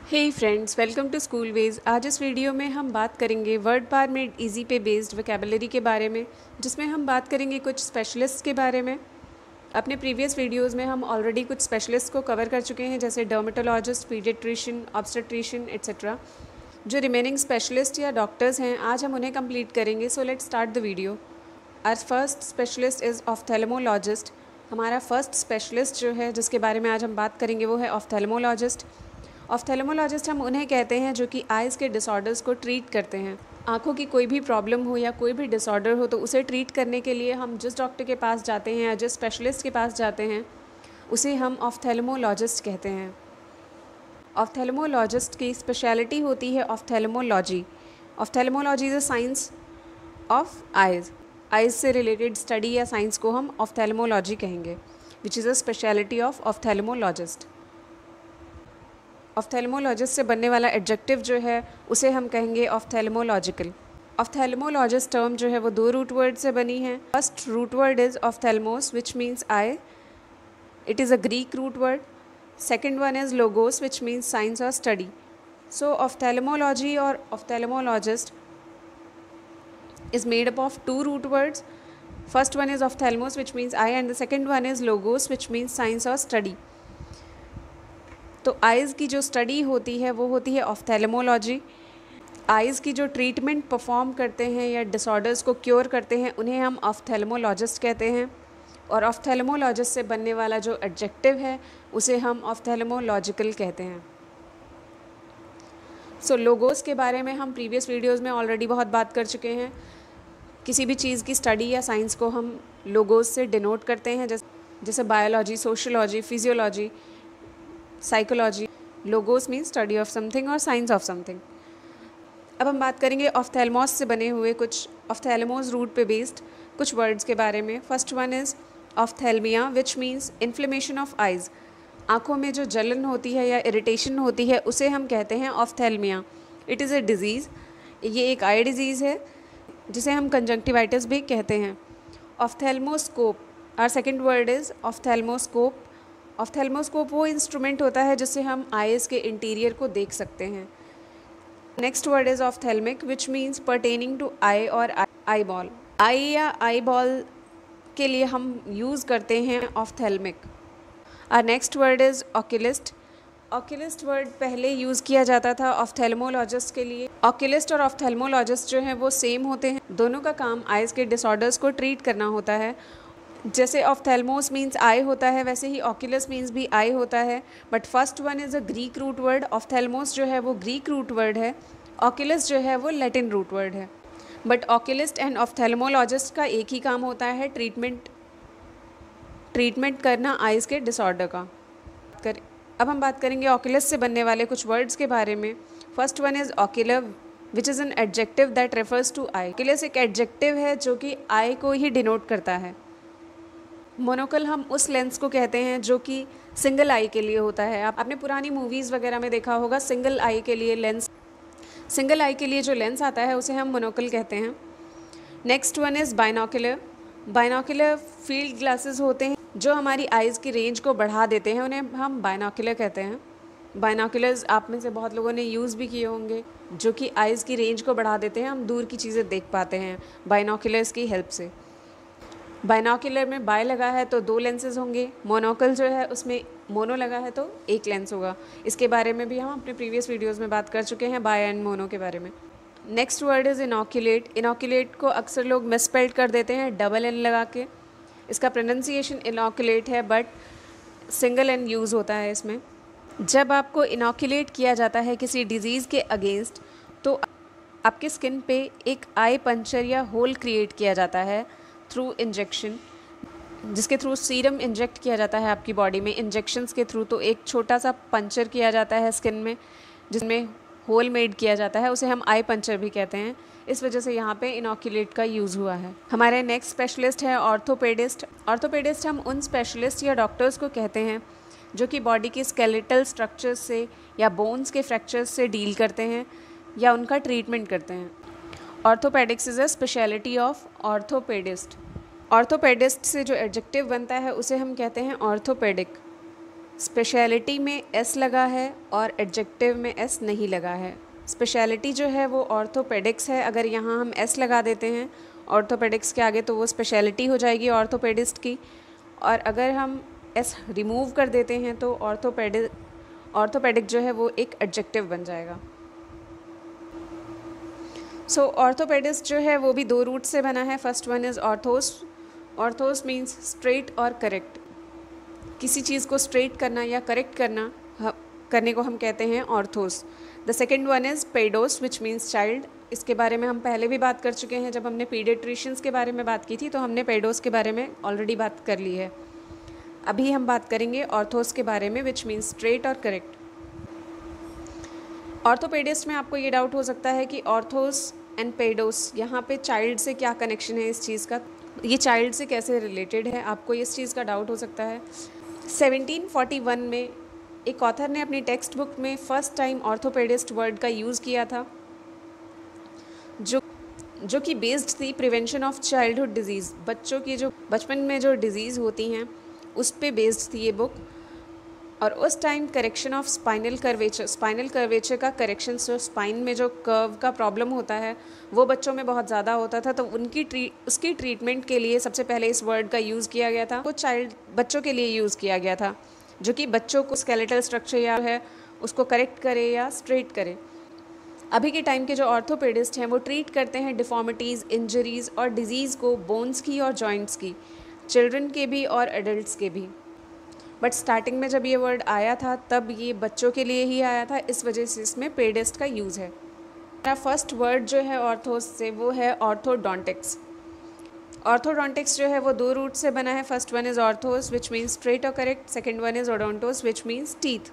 Hey friends, welcome to school ways. आज इस video में हम बात करेंगे वर्ड पार मेड इजी पे बेस्ड वोकेबलरी के बारे में, जिसमें हम बात करेंगे कुछ स्पेशलिस्ट के बारे में। अपने प्रीवियस वीडियोस में हम ऑलरेडी कुछ स्पेशलिस्ट को कवर कर चुके हैं, जैसे डर्मेटोलॉजिस्ट, पीडियाट्रिशियन, ऑब्स्टेट्रिशियन एट्सेट्रा। जो रिमेनिंग स्पेशलिस्ट या डॉक्टर्स हैं, आज हम उन्हें कंप्लीट करेंगे। So let's start the video. Our first specialist is ophthalmologist. हमारा फर्स्ट स्पेशलिस्ट जो है जिसके बारे में आज हम बात करेंगे वो है ऑफ्थेल्मोलॉजिस्ट। ऑफ्थेल्मोलॉजिस्ट हम उन्हें कहते हैं जो कि आइज़ के डिसऑर्डर्स को ट्रीट करते हैं। आँखों की कोई भी प्रॉब्लम हो या कोई भी डिसऑर्डर हो तो उसे ट्रीट करने के लिए हम जिस डॉक्टर के पास जाते हैं या जिस स्पेशलिस्ट के पास जाते हैं उसे हम ऑफ्थेल्मोलॉजिस्ट कहते हैं। ऑफ्थेल्मोलॉजिस्ट की स्पेशलिटी होती है ophthalmology. Ophthalmology is a science of eyes. Eyes से रिलेटेड स्टडी या साइंस को हम ऑफ्थेल्मोलॉजी कहेंगे, which is a speciality of ophthalmologist. Ophthalmologist से बनने वाला एडजेक्टिव जो है उसे हम कहेंगे ऑफ्थेल्मोलॉजिकल। ऑफ्थेल्मोलॉजिस्ट टर्म जो है वो दो रूट वर्ड से बनी है। First root word is ophthalmos which means eye, it is a Greek root word. Second one is logos which means science और स्टडी। सो ऑफ्थेल्मोलॉजी और ophthalmologist is made up of two root words. First one is ophthalmos which means eye and the second one is logos which means science or study. तो eyes की जो study होती है वो होती है ophthalmology. Eyes की जो ट्रीटमेंट परफॉर्म करते हैं या डिसऑर्डर्स को क्योर करते हैं उन्हें हम ऑफ्थेल्मोलॉजिस्ट कहते हैं। और ऑफ्थेल्मोलॉजिस्ट से बनने वाला जो एडजेक्टिव है उसे हम ऑफ्थेल्मोलॉजिकल कहते हैं। सो लोगोस के बारे में हम प्रीवियस वीडियोज़ में ऑलरेडी बहुत बात कर चुके हैं। किसी भी चीज़ की स्टडी या साइंस को हम लोगोस से डिनोट करते हैं, जैसे biology, sociology, physiology, psychology. Logos means study of something और साइंस ऑफ समथिंग। अब हम बात करेंगे ऑफ्थेल्मोस से बने हुए कुछ ऑफ्थेल्मोस रूट पे बेस्ड कुछ वर्ड्स के बारे में। First one is ophthalmia which means inflammation of eyes. आँखों में जो जलन होती है या इरिटेशन होती है उसे हम कहते हैं ophthalmia. It is a disease. ये एक आई डिज़ीज़ है जिसे हम कंजंक्टिवाइटिस भी कहते हैं। ऑफ्थेल्मोस्कोप, आवर सेकंड वर्ड इज़ ऑफ्थेल्मोस्कोप। ऑफ्थेल्मोस्कोप वो इंस्ट्रूमेंट होता है जिससे हम आइज़ के इंटीरियर को देख सकते हैं। Next word is ophthalmic which means pertaining to eye और आई बॉल। आई या आई बॉल के लिए हम यूज़ करते हैं ophthalmic. Our next word is oculist. Oculist word पहले यूज़ किया जाता था ऑफ्थेल्मोलॉजिस्ट के लिए। ऑक्यूलिस्ट और ऑफ्थेल्मोलॉजिस्ट जो हैं वो सेम होते हैं। दोनों का काम आइज़ के डिसऑर्डर्स को ट्रीट करना होता है। जैसे ऑफ्थेल्मोस मीन्स आई होता है वैसे ही ऑक्यूलिस मीन्स भी आई होता है, but first one is a Greek root word. Ophthalmos जो है वो ग्रीक रूट वर्ड है, ऑक्यूलिस जो है वो लैटिन रूट वर्ड है। बट ऑक्यूलिस्ट एंड ऑफ्थेल्मोलॉजिस्ट का एक ही काम होता है, ट्रीटमेंट करना आइज़ के डिसऑर्डर का। अब हम बात करेंगे ऑक्यूलिस से बनने वाले कुछ वर्ड्स के बारे में। First one is ocular which is an adjective that refers to eye. Oculis एक एडजेक्टिव है जो कि आई को ही डिनोट करता है। मोनोकल हम उस लेंस को कहते हैं जो कि सिंगल आई के लिए होता है। आपने पुरानी मूवीज़ वगैरह में देखा होगा, सिंगल आई के लिए जो लेंस आता है उसे हम मोनोकल कहते हैं। Next one is binocular. Binocular field glasses होते हैं जो हमारी आइज़ की रेंज को बढ़ा देते हैं, उन्हें हम बाइनोकुलर कहते हैं। बाइनोकुलर्स आप में से बहुत लोगों ने यूज़ भी किए होंगे, जो कि आइज़ की रेंज को बढ़ा देते हैं। हम दूर की चीज़ें देख पाते हैं बाइनोकुलर्स की हेल्प से। बाइनोकुलर में बाय लगा है तो दो लेंसेज होंगे, मोनोकल जो है उसमें मोनो लगा है तो एक लेंस होगा। इसके बारे में भी हम अपने प्रीवियस वीडियोज़ में बात कर चुके हैं, बाय एंड मोनो के बारे में। Next word is inoculate. Inoculate को अक्सर लोग मिसस्पेल्ड कर देते हैं डबल एन लगा के। इसका प्रोनाउंसिएशन इनोक्यूलेट है बट सिंगल एन यूज़ होता है इसमें। जब आपको इनोक्यूलेट किया जाता है किसी डिज़ीज़ के अगेंस्ट तो आपके स्किन पे एक आई पंचर या होल क्रिएट किया जाता है थ्रू इंजेक्शन, जिसके थ्रू सीरम इंजेक्ट किया जाता है आपकी बॉडी में इंजेक्शंस के थ्रू। तो एक छोटा सा पंचर किया जाता है स्किन में जिसमें होल मेड किया जाता है, उसे हम आई पंचर भी कहते हैं। इस वजह से यहाँ पे इनोक्यूलेट का यूज़ हुआ है। हमारे नेक्स्ट स्पेशलिस्ट है ऑर्थोपेडिस्ट। ऑर्थोपेडिस्ट हम उन स्पेशलिस्ट या डॉक्टर्स को कहते हैं जो कि बॉडी के स्केलेटल स्ट्रक्चर्स से या बोन्स के फ्रैक्चर्स से डील करते हैं या उनका ट्रीटमेंट करते हैं। Orthopedics is a speciality of orthopedist. Orthopedist से जो एडजेक्टिव बनता है उसे हम कहते हैं ऑर्थोपेडिक। स्पेशलिटी में एस लगा है और एडजेक्टिव में एस नहीं लगा है। स्पेशलिटी जो है वो ऑर्थोपेडिक्स है, अगर यहाँ हम एस लगा देते हैं ऑर्थोपेडिक्स के आगे तो वो स्पेशलिटी हो जाएगी ऑर्थोपेडिस्ट की, और अगर हम एस रिमूव कर देते हैं तो ऑर्थोपेडिक जो है वो एक एडजेक्टिव बन जाएगा। सो ऑर्थोपेडिस्ट जो है वो भी दो रूट से बना है। First one is orthos. Orthos means straight और करेक्ट, किसी चीज़ को स्ट्रेट करना या करेक्ट करने को हम कहते हैं orthos. The second one is paidos which means child. इसके बारे में हम पहले भी बात कर चुके हैं, जब हमने पीडियाट्रिशियंस के बारे में बात की थी तो हमने पेडोस के बारे में ऑलरेडी बात कर ली है। अभी हम बात करेंगे ऑर्थोस के बारे में विच मीन्स स्ट्रेट और करेक्ट। ऑर्थोपेडिस्ट में आपको ये डाउट हो सकता है कि ऑर्थोस एंड पेडोस, यहाँ पे चाइल्ड से क्या कनेक्शन है इस चीज़ का, ये चाइल्ड से कैसे रिलेटेड है, आपको इस चीज़ का डाउट हो सकता है। 1741 में एक ऑथर ने अपनी टेक्स्ट बुक में फर्स्ट टाइम ऑर्थोपेडिस्ट वर्ड का यूज़ किया था, जो कि बेस्ड थी प्रिवेंशन ऑफ चाइल्डहुड डिजीज़। बच्चों की जो बचपन में जो डिजीज़ होती हैं उस पे बेस्ड थी ये बुक। और उस time correction of spinal curvature का करेक्शन, जो स्पाइन में जो कर्व का प्रॉब्लम होता है वो बच्चों में बहुत ज़्यादा होता था, तो उसकी ट्रीटमेंट के लिए सबसे पहले इस वर्ड का यूज़ किया गया था। वो बच्चों के लिए यूज़ किया गया था, जो कि बच्चों को स्केलेटल स्ट्रक्चर या है उसको करेक्ट करे या स्ट्रेट करे। अभी के टाइम के जो ऑर्थोपेडिस्ट हैं वो ट्रीट करते हैं डिफॉर्मिटीज़, इंजरीज़ और डिजीज़ को बोन्स की और जॉइंट्स की, चिल्ड्रन के भी और एडल्ट्स के भी। बट स्टार्टिंग में जब ये वर्ड आया था तब ये बच्चों के लिए ही आया था, इस वजह से इसमें पेडिस्ट का यूज़ है। मेरा फर्स्ट वर्ड जो है ऑर्थोस से वो है ऑर्थोडोंटिक्स। ऑर्थोडोंटिक्स जो है वो दो रूट से बना है। First one is orthos which means straight और correct, second one is odontos which means teeth.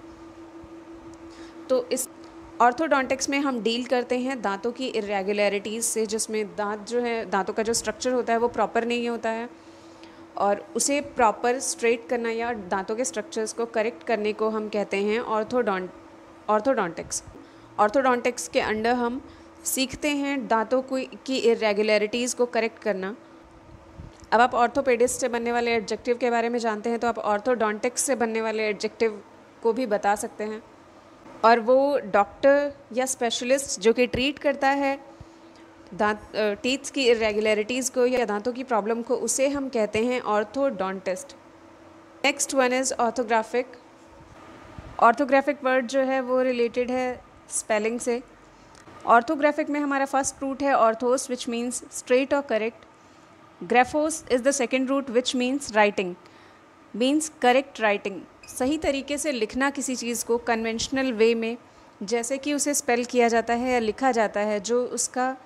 तो इस ऑर्थोडोंटिक्स में हम डील करते हैं दांतों की इरेगुलरिटीज़ से, जिसमें दांत जो है, दांतों का जो स्ट्रक्चर होता है वो प्रॉपर नहीं होता है, और उसे प्रॉपर स्ट्रेट करना या दांतों के स्ट्रक्चर्स को करेक्ट करने को हम कहते हैं ऑर्थोडोंटिक्स। ऑर्थोडोंटिक्स के अंडर हम सीखते हैं दांतों की इरेगुलरिटीज़ को करेक्ट करना। अब आप ऑर्थोपेडिस्ट से बनने वाले एडजेक्टिव के बारे में जानते हैं तो आप ऑर्थोडोंटिक्स से बनने वाले एडजेक्टिव को भी बता सकते हैं, और वो डॉक्टर या स्पेशलिस्ट जो कि ट्रीट करता है टीथ की इरेगुलरिटीज़ को या दांतों की प्रॉब्लम को, उसे हम कहते हैं orthodontist. Next one is orthographic. Orthographic word जो है वो रिलेटेड है स्पेलिंग से। ऑर्थोग्राफिक में हमारा फर्स्ट रूट है ऑर्थोस विच मीन्स स्ट्रेट और correct. Graphos is the second root which means writing, means correct writing, सही तरीके से लिखना किसी चीज़ को कन्वेंशनल वे में, जैसे कि उसे स्पेल किया जाता है या लिखा जाता है, जो उसका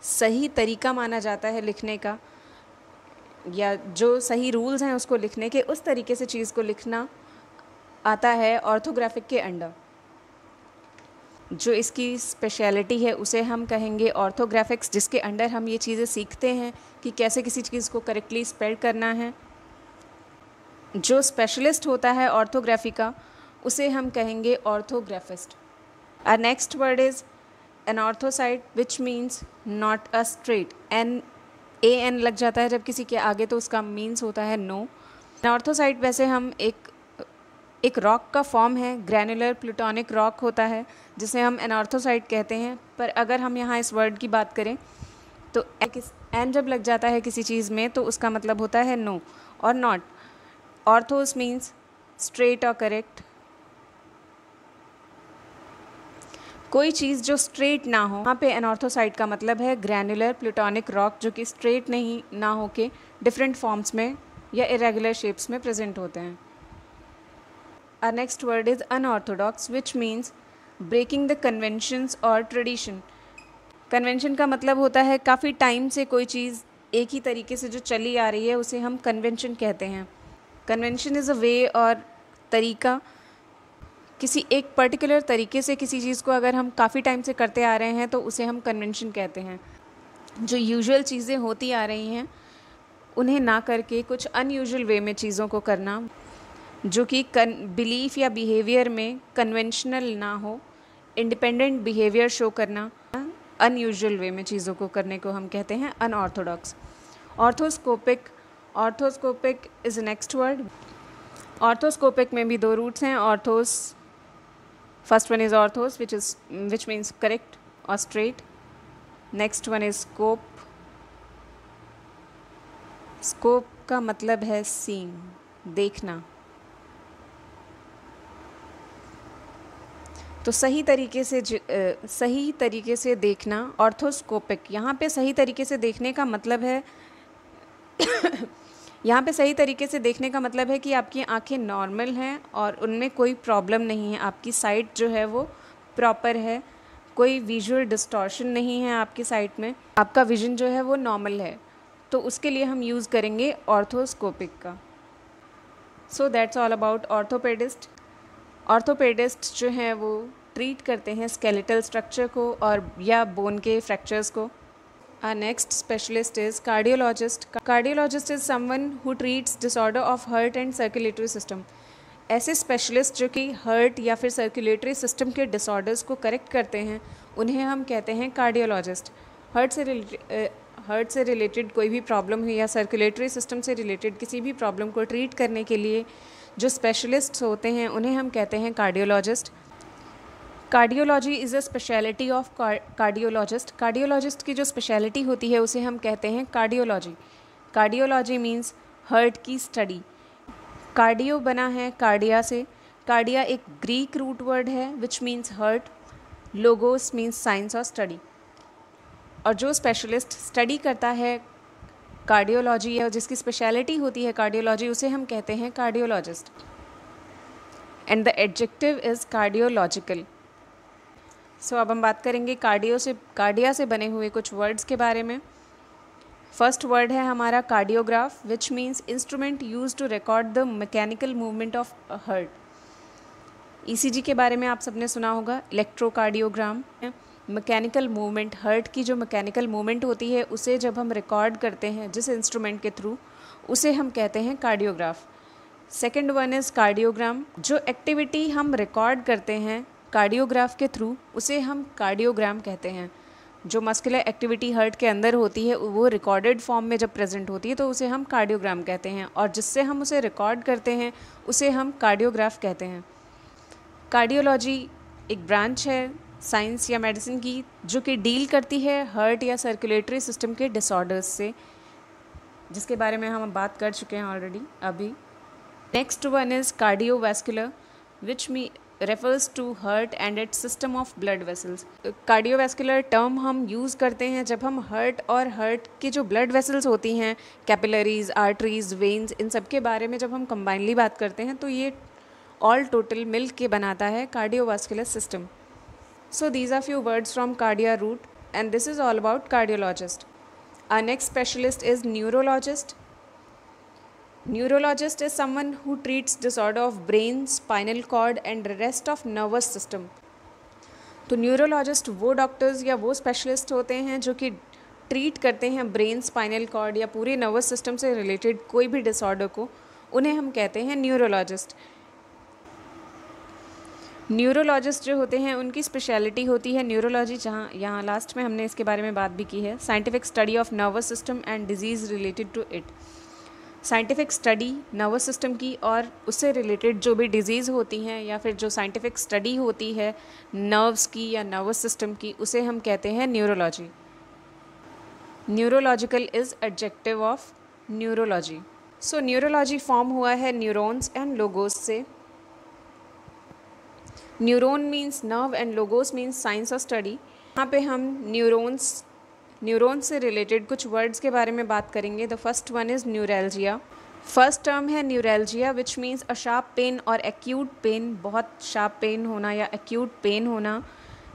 सही तरीका माना जाता है लिखने का, या जो सही रूल्स हैं उसको लिखने के, उस तरीके से चीज़ को लिखना आता है ऑर्थोग्राफिक के अंडर। जो इसकी स्पेशलिटी है उसे हम कहेंगे ऑर्थोग्राफिक्स, जिसके अंडर हम ये चीज़ें सीखते हैं कि कैसे किसी चीज़ को करेक्टली स्पेल करना है। जो स्पेशलिस्ट होता है ऑर्थोग्राफी का उसे हम कहेंगे orthographist. Our next word is anorthosite which means not a straight. An लग जाता है जब किसी के आगे तो उसका मीन्स होता है नो। एनॉर्थोसाइट वैसे हम एक रॉक का फॉर्म है, ग्रैनुलर प्लूटोनिक रॉक होता है जिसे हम एनॉर्थोसाइट कहते हैं। पर अगर हम यहाँ इस वर्ड की बात करें तो एन जब लग जाता है किसी चीज़ में तो उसका मतलब होता है नो और नॉट। ऑर्थोस मीन्स स्ट्रेट और करेक्ट। कोई चीज़ जो स्ट्रेट ना हो, वहाँ पे एनॉर्थोसाइट का मतलब है ग्रैनुलर प्लूटोनिक रॉक, जो कि स्ट्रेट नहीं ना हो के डिफरेंट फॉर्म्स में या इरेगुलर शेप्स में प्रेजेंट होते हैं। Our next word is unorthodox which means breaking the conventions or tradition। Convention का मतलब होता है काफ़ी टाइम से कोई चीज़ एक ही तरीके से जो चली आ रही है उसे हम कन्वेंशन कहते हैं। कन्वेंशन इज़ अ वे और तरीका, किसी एक पर्टिकुलर तरीके से किसी चीज़ को अगर हम काफ़ी टाइम से करते आ रहे हैं तो उसे हम कन्वेंशन कहते हैं। जो यूजुअल चीज़ें होती आ रही हैं उन्हें ना करके कुछ अनयूजुअल वे में चीज़ों को करना, जो कि बिलीफ या बिहेवियर में कन्वेंशनल ना हो, इंडिपेंडेंट बिहेवियर शो करना, अनयूजुअल वे में चीज़ों को करने को हम कहते हैं unorthodox. Orthoscopic is next word. Orthoscopic में भी दो रूट्स हैं, orthos, first one is orthos which means correct और straight, next one is scope, scope का मतलब है सीइंग, देखना। तो सही तरीके से देखना ऑर्थोस्कोपिक। यहाँ पे सही तरीके से देखने का मतलब है यहाँ पे सही तरीके से देखने का मतलब है कि आपकी आंखें नॉर्मल हैं और उनमें कोई प्रॉब्लम नहीं है, आपकी साइट जो है वो प्रॉपर है, कोई विजुअल डिस्टॉर्शन नहीं है आपकी साइट में, आपका विजन जो है वो नॉर्मल है। तो उसके लिए हम यूज़ करेंगे ऑर्थोस्कोपिक का। So that's all about orthopedist. Orthopedist जो हैं वो ट्रीट करते हैं स्केलेटल स्ट्रक्चर को और या बोन के फ्रैक्चर्स को। Our next specialist is cardiologist. Cardiologist is someone who treats disorder of heart and circulatory system. ऐसे स्पेशलिस्ट जो कि हार्ट या फिर सर्कुलेटरी सिस्टम के डिसऑर्डर्स को करेक्ट करते हैं उन्हें हम कहते हैं कार्डियोलॉजिस्ट। हार्ट से रिलेटेड कोई भी प्रॉब्लम हुई या सर्कुलेटरी सिस्टम से रिलेटेड किसी भी प्रॉब्लम को ट्रीट करने के लिए जो स्पेशलिस्ट्स होते हैं उन्हें हम कहते हैं cardiologist. Cardiology is a speciality of cardiologist. Cardiologist की जो स्पेशलिटी होती है उसे हम कहते हैं कार्डियोलॉजी। कार्डियोलॉजी मीन्स हार्ट की स्टडी। कार्डियो बना है कार्डिया से, कार्डिया एक ग्रीक रूट वर्ड है which means heart, logos means science और स्टडी। और जो स्पेशलिस्ट स्टडी करता है कार्डियोलॉजी या जिसकी स्पेशलिटी होती है कार्डियोलॉजी उसे हम कहते हैं cardiologist. And the adjective is cardiological. So अब हम बात करेंगे कार्डिया से बने हुए कुछ वर्ड्स के बारे में। फर्स्ट वर्ड है हमारा cardiograph which means instrument use to record the mechanical movement of heart. ECG के बारे में आप सबने सुना होगा। इलेक्ट्रोकार्डियोग्राम मैकेनिकल मूवमेंट, हार्ट की जो मैकेनिकल मूवमेंट होती है उसे जब हम रिकॉर्ड करते हैं जिस इंस्ट्रूमेंट के थ्रू उसे हम कहते हैं cardiograph. Second one is cardiogram. जो एक्टिविटी हम रिकॉर्ड करते हैं कार्डियोग्राफ के थ्रू उसे हम कार्डियोग्राम कहते हैं। जो मस्कुलर एक्टिविटी हार्ट के अंदर होती है वो रिकॉर्डेड फॉर्म में जब प्रेजेंट होती है तो उसे हम कार्डियोग्राम कहते हैं, और जिससे हम उसे रिकॉर्ड करते हैं उसे हम कार्डियोग्राफ कहते हैं। कार्डियोलॉजी एक ब्रांच है साइंस या मेडिसिन की जो कि डील करती है हार्ट या सर्कुलेटरी सिस्टम के डिसऑर्डर्स से, जिसके बारे में हम बात कर चुके हैं ऑलरेडी अभी। Next one is cardiovascular which refers to heart and its system of blood vessels. Cardiovascular term हम यूज़ करते हैं जब हम हार्ट और हार्ट की जो ब्लड वेसल्स होती हैं, कैपिलरीज, आर्टरीज, वेन्स, इन सब के बारे में जब हम कंबाइनली बात करते हैं तो ये ऑल टोटल मिल के बनाता है cardiovascular system. So these are few words from cardia root and this is all about cardiologist. Our next specialist is neurologist. Neurologist is someone who treats disorder of brain, spinal cord and rest of nervous system. तो neurologist वो doctors या वो specialist होते हैं जो कि treat करते हैं ब्रेन, स्पाइनल कॉर्ड या पूरे नर्वस सिस्टम से रिलेटेड कोई भी डिसऑर्डर को, उन्हें हम कहते हैं न्यूरोलॉजिस्ट। न्यूरोलॉजिस्ट जो होते हैं उनकी स्पेशलिटी होती है न्यूरोलॉजी, जहाँ यहाँ लास्ट में हमने इसके बारे में बात भी की है, scientific study of nervous system and disease related to it. Scientific study nervous system की और उससे रिलेटेड जो भी डिजीज़ होती हैं या फिर जो साइंटिफिक स्टडी होती है नर्व्स की या नर्वस सिस्टम की, उसे हम कहते हैं neurology. Neurological is adjective of neurology. So neurology form हुआ है न्यूरॉन्स एंड लोगोस से। Neuron means nerve and logos means science और स्टडी। यहाँ पे हम न्यूरॉन्स से रिलेटेड कुछ वर्ड्स के बारे में बात करेंगे। The first one is neuralgia. First term है neuralgia which means a sharp pain और एक्यूट पेन, बहुत शार्प पेन होना या एक्यूट पेन होना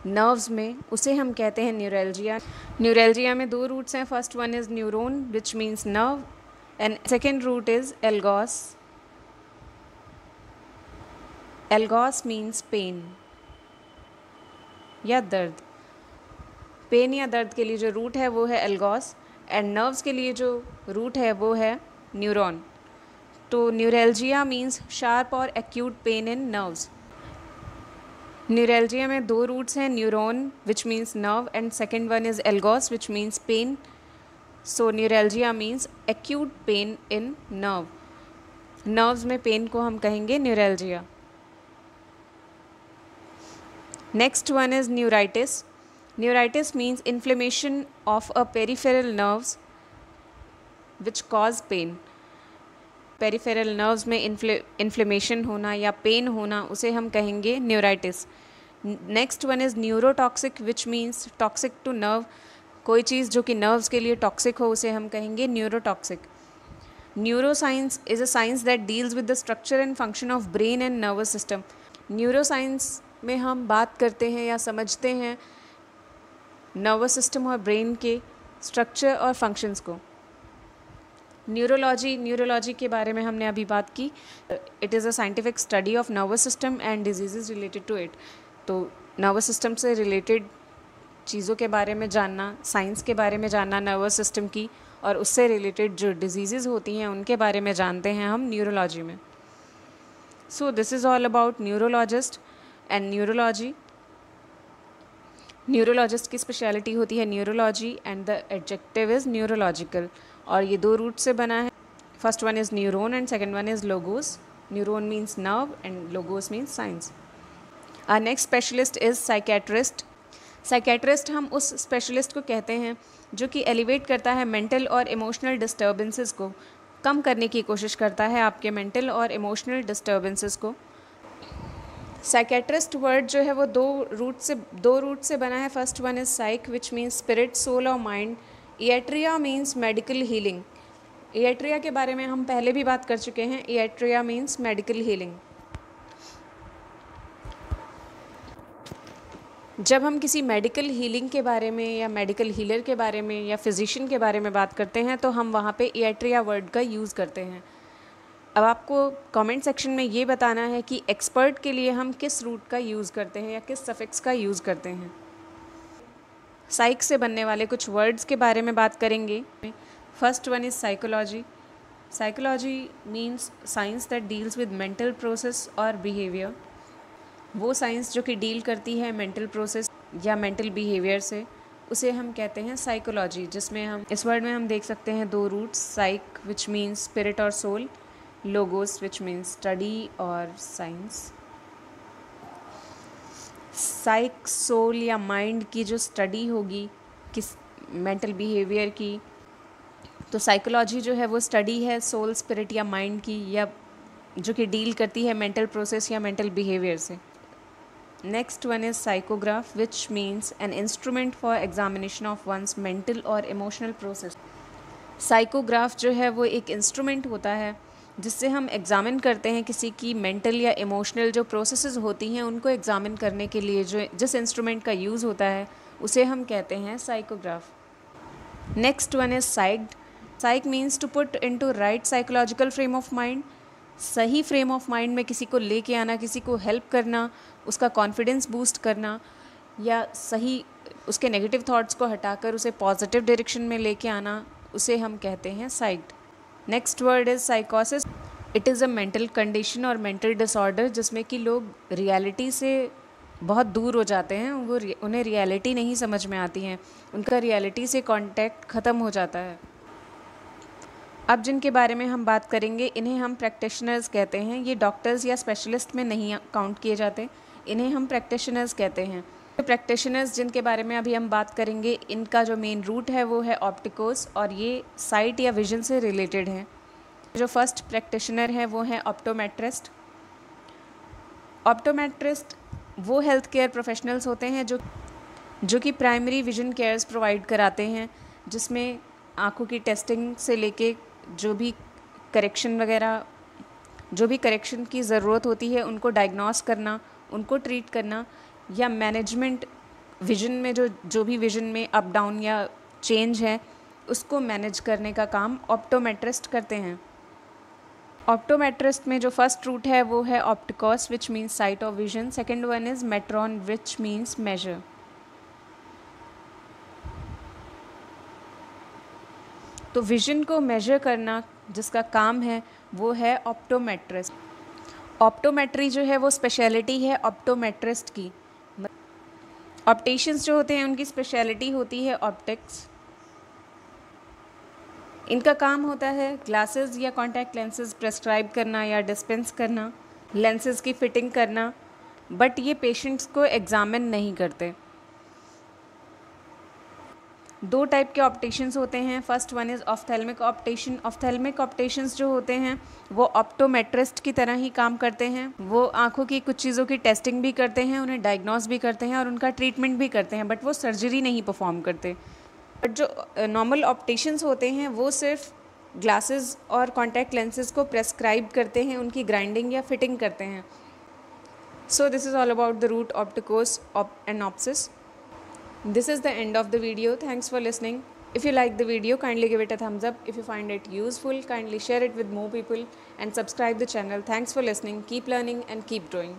नर्व्स में, उसे हम कहते हैं न्यूरैल्जिया। न्यूरैल्जिया में दो रूट्स हैं, first one is neuron which means nerve and second root is algos. Algos means pain या दर्द। पेन या दर्द के लिए जो रूट है वो है एल्गॉस एंड नर्व्स के लिए जो रूट है वो है न्यूरॉन। तो न्यूरैल्जिया मीन्स शार्प और acute pain in nerves. Neuralgia में दो रूट्स हैं, neuron which means nerve and second one is algos which means pain. So neuralgia means acute pain in nerve. Nerves में pain को हम कहेंगे neuralgia. Next one is neuritis. Neuritis means inflammation of a peripheral nerves which cause pain. Peripheral nerves में inflammation होना या pain होना, उसे हम कहेंगे neuritis. Next one is neurotoxic which means toxic to nerve. कोई चीज़ जो कि नर्व्स के लिए टॉक्सिक हो उसे हम कहेंगे neurotoxic. Neuroscience is a science that deals with the structure and function of brain and nervous system. Neuroscience में हम बात करते हैं या समझते हैं नर्वस सिस्टम और ब्रेन के स्ट्रक्चर और फंक्शंस को। न्यूरोलॉजी के बारे में हमने अभी बात की। It is a scientific study of nervous system and disease related to it. तो नर्वस सिस्टम से रिलेटेड चीज़ों के बारे में जानना, साइंस के बारे में जानना नर्वस सिस्टम की, और उससे रिलेटेड जो डिजीज़ होती हैं उनके बारे में जानते हैं हम न्यूरोलॉजी में। So this is all about neurologist and neurology. Neurologist की स्पेशलिटी होती है neurology and the adjective is neurological, और ये दो रूट से बना है। First one is neuron and second one is logos. Neuron means nerve and logos means science. Our next specialist is psychiatrist. Psychiatrist हम उस स्पेशलिस्ट को कहते हैं जो कि एलिवेट करता है मेंटल और इमोशनल डिस्टर्बेंसेस को, कम करने की कोशिश करता है आपके मेंटल और इमोशनल डिस्टर्बेंसेस को। साइकेट्रिस्ट वर्ड जो है वो दो रूट से बना है। First one is psyche which means spirit, soul और mind. Iatria means medical healing. Iatria के बारे में हम पहले भी बात कर चुके हैं। इएट्रिया मीन्स मेडिकल हीलिंग। जब हम किसी मेडिकल हीलिंग के बारे में या मेडिकल हीलर के बारे में या फिजिशियन के बारे में बात करते हैं तो हम वहाँ पे इएट्रिया वर्ड का यूज़ करते हैं। अब आपको कमेंट सेक्शन में ये बताना है कि एक्सपर्ट के लिए हम किस रूट का यूज़ करते हैं या किस सफिक्स का यूज़ करते हैं। साइक से बनने वाले कुछ वर्ड्स के बारे में बात करेंगे। First one is psychology. Psychology means science that deals with mental process और बिहेवियर। वो साइंस जो कि डील करती है मेंटल प्रोसेस या मेंटल बिहेवियर से, उसे हम कहते हैं साइकोलॉजी। जिसमें हम इस वर्ड में हम देख सकते हैं दो roots, psyche which means spirit और soul, logos which means study और साइंस। साइक सोल या माइंड की जो स्टडी होगी किस मेंटल बिहेवियर की, तो साइकोलॉजी जो है वो स्टडी है सोल, स्पिरिट या माइंड की, या जो कि डील करती है मेंटल प्रोसेस या मेंटल बिहेवियर से। Next one is psychograph which means an instrument for examination of one's mental और इमोशनल प्रोसेस। साइकोग्राफ जो है वो एक इंस्ट्रूमेंट होता है जिससे हम एग्ज़ामिन करते हैं किसी की मेंटल या इमोशनल जो प्रोसेसेस होती हैं उनको एग्ज़ामिन करने के लिए जो जिस इंस्ट्रूमेंट का यूज़ होता है उसे हम कहते हैं psychograph. Next one is psyched. Psych means to put into right psychological frame of mind. सही फ्रेम ऑफ माइंड में किसी को लेके आना, किसी को हेल्प करना, उसका कॉन्फिडेंस बूस्ट करना, या सही उसके नेगेटिव थॉट्स को हटाकर उसे पॉजिटिव डायरेक्शन में लेके आना, उसे हम कहते हैं साइक्ड। नेक्स्ट वर्ड इज़ साइकोसिस। It is a mental condition और मेंटल डिसऑर्डर जिसमें कि लोग रियलिटी से बहुत दूर हो जाते हैं। उन्हें रियलिटी नहीं समझ में आती हैं, उनका रियलिटी से कांटेक्ट ख़त्म हो जाता है। अब जिनके बारे में हम बात करेंगे इन्हें हम प्रैक्टिशनर्स कहते हैं। ये डॉक्टर्स या स्पेशलिस्ट में नहीं काउंट किए जाते, इन्हें हम प्रैक्टिशनर्स कहते हैं। प्रैक्टिशनर्स जिनके बारे में अभी हम बात करेंगे, इनका जो मेन रूट है वो है ऑप्टिकोस, और ये साइट या विजन से रिलेटेड है। जो फर्स्ट प्रैक्टिशनर है वो है ऑप्टोमेट्रिस्ट। ऑप्टोमेट्रिस्ट वो हेल्थ केयर प्रोफेशनल्स होते हैं जो कि प्राइमरी विजन केयर्स प्रोवाइड कराते हैं, जिसमें आँखों की टेस्टिंग से लेके जो भी करेक्शन की ज़रूरत होती है उनको डायग्नोस करना, उनको ट्रीट करना, या मैनेजमेंट विजन में जो भी विजन में अप डाउन या चेंज है उसको मैनेज करने का काम ऑप्टोमेट्रिस्ट करते हैं। ऑप्टोमेट्रिस्ट में जो फर्स्ट रूट है वो है opticos which means sight of vision. Second one is metron which means measure. तो विजन को मेजर करना जिसका काम है वो है ऑप्टोमेट्रिस्ट। ऑप्टोमेट्री जो है वो स्पेशलिटी है ऑप्टोमेट्रिस्ट की। ऑप्टिशियंस जो होते हैं उनकी स्पेशलिटी होती है ऑप्टिक्स। इनका काम होता है ग्लासेस या कॉन्टैक्ट लेंसेज प्रेस्क्राइब करना या डिस्पेंस करना, लेंसेज की फ़िटिंग करना, बट ये पेशेंट्स को एग्ज़ामिन नहीं करते। दो टाइप के ऑप्टेशंस होते हैं। First one is ophthalmic optation. Ophthalmic optations जो होते हैं वो ऑप्टोमेट्रिस्ट की तरह ही काम करते हैं। वो आँखों की कुछ चीज़ों की टेस्टिंग भी करते हैं, उन्हें डायग्नोस भी करते हैं और उनका ट्रीटमेंट भी करते हैं, बट वो सर्जरी नहीं परफॉर्म करते। बट जो नॉर्मल ऑप्टेशंस होते हैं वो सिर्फ ग्लासेस और कॉन्टैक्ट लेंसेज को प्रेस्क्राइब करते हैं, उनकी ग्राइंडिंग या फिटिंग करते हैं। So this is all about the root opticos and opsis. This is the end of the video. Thanks for listening. If you like the video, kindly give it a thumbs up. If you find it useful, kindly share it with more people and subscribe the channel. Thanks for listening. Keep learning and keep growing.